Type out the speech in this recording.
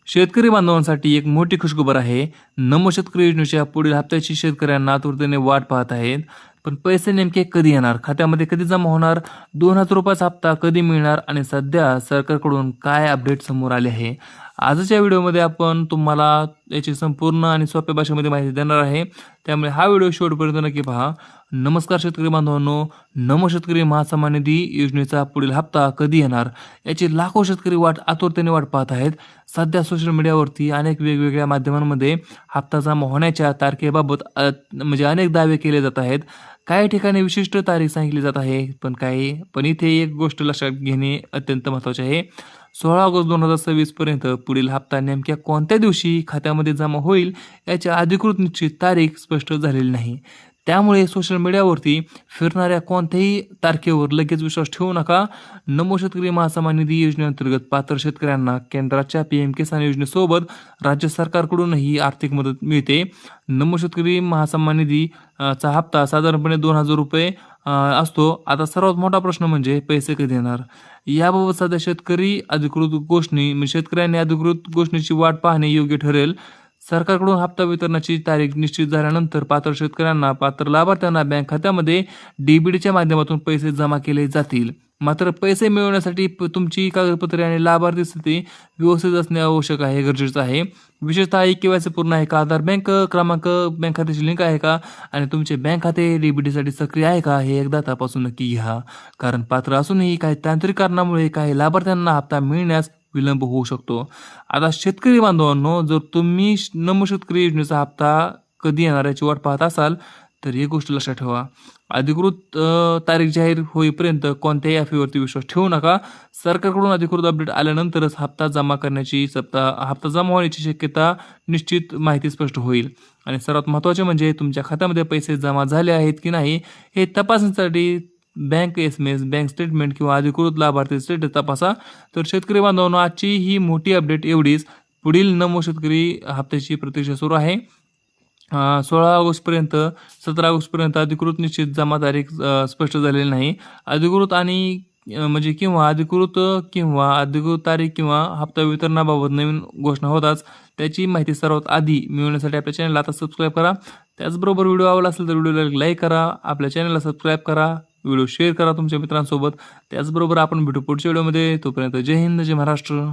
शेतकरी बांधवांसाठी एक मोठी खुशखबर आहे. नमो शेतकरी योजनेच्या पुढील हप्त्याची शेतकऱ्यांना आतुरतेने वाट पाहत आहेत. पण पैसे नेमके कधी येणार, खात्यामध्ये कधी जमा होणार, 2,000 रुपयाचा हप्ता कधी मिळणार आणि सध्या सरकारकडून काय अपडेट समोर आले आहे. आजच्या व्हिडिओमध्ये आपण तुम्हाला याची संपूर्ण आणि सोप्या भाषेमध्ये माहिती देणार आहे. त्यामुळे हा व्हिडिओ शेवटपर्यंत नक्की पहा. नमस्कार शेतकरी बांधवांनो, नमो शेतकरी महासन्मान निधी योजनेचा पुढील हप्ता कधी येणार याची लाखो शेतकरी आतुरतेने वाट पाहत आहेत. सध्या सोशल मीडियावरती अनेक वेगवेगळ्या माध्यमांमध्ये हप्ता जमा होण्याच्या तारखेबाबत म्हणजे अनेक दावे केले जात आहेत. काही ठिकाणी विशिष्ट तारीख सांगितली जात आहे, पण इथे एक गोष्ट लक्षात घेणे अत्यंत महत्त्वाचे आहे. 16 ऑगस्ट 2026 पर्यंत पुढील हप्ता नेमक्या कोणत्या दिवशी खात्यामध्ये जमा होईल याची अधिकृत निश्चित तारीख स्पष्ट झालेली नाही. त्यामुळे सोशल मीडियावरती फिरणाऱ्या कोणत्याही तारखेवर लगेच विश्वास ठेवू नका. नमो शेतकरी महासन्मान निधी योजनेअंतर्गत पात्र शेतकऱ्यांना केंद्राच्या PM किसान योजनेसोबत राज्य सरकारकडूनही आर्थिक मदत मिळते. नमो शेतकरी महासन्मान निधी चा हप्ता साधारणपणे 2,000 रुपये असतो. आता सर्वात मोठा प्रश्न म्हणजे पैसे कधी येणार. याबाबत सध्या शेतकऱ्यांनी अधिकृत घोषणेची वाट पाहणे योग्य ठरेल. सरकारकडून हप्ता वितरणाची तारीख निश्चित झाल्यानंतर पात्र शेतकऱ्यांना, पात्र लाभार्थ्यांना बँक खात्यामध्ये DBTच्या माध्यमातून पैसे जमा केले जातील. मात्र पैसे मिळवण्यासाठी तुमची कागदपत्रे आणि लाभार्थी स्थिती व्यवस्थित असणे आवश्यक आहे, गरजेचं आहे. विशेषतः KYC पूर्ण आहे का, आधार बँक क्रमांक बँक खात्याची लिंक आहे का आणि तुमचे बँक खाते DBTसाठी सक्रिय आहे का हे एकदा तपासून नक्की घ्या. कारण पात्र असूनही काही तांत्रिक कारणामुळे काही लाभार्थ्यांना हप्ता मिळण्यास विलंब होऊ शकतो. आता शेतकरी बांधवांनो, जर तुम्ही नमो शेतकरी योजनेचा हप्ता कधी येणार याची वाट पाहत असाल तर एक गोष्ट लक्षात ठेवा. अधिकृत तारीख जाहीर होईपर्यंत कोणत्याही अफवेवरती विश्वास ठेवू नका. सरकारकडून अधिकृत अपडेट आल्यानंतरच हप्ता जमा होण्याची शक्यता निश्चित माहिती स्पष्ट होईल. आणि सर्वात महत्त्वाचे म्हणजे तुमच्या खात्यामध्ये पैसे जमा झाले आहेत की नाही हे तपासण्यासाठी बँक SMS, बँक स्टेटमेंट किंवा अधिकृत लाभार्थी स्टेटस तपासा. तर शेतकरी बांधवांनो, आजची ही मोठी अपडेट एवढीच. पुढील नमो शेतकरी हप्त्याची प्रतीक्षा सुरू आहे. 16 ऑगस्टपर्यंत 17 ऑगस्टपर्यंत अधिकृत निश्चित जमा तारीख स्पष्ट झालेली नाही. अधिकृत तारीख किंवा हप्ता वितरणाबाबत नवीन घोषणा होताच त्याची माहिती सर्वात आधी मिळवण्यासाठी आपल्या चॅनलला आता सबस्क्राईब करा. त्याचबरोबर व्हिडिओ आवडला असेल तर व्हिडिओला लाईक करा, आपल्या चॅनलला सबस्क्राईब करा, व्हिडिओ शेअर करा तुमच्या मित्रांसोबत. त्याचबरोबर आपण भेटू पुढच्या व्हिडिओमध्ये. तोपर्यंत जय हिंद, जय महाराष्ट्र.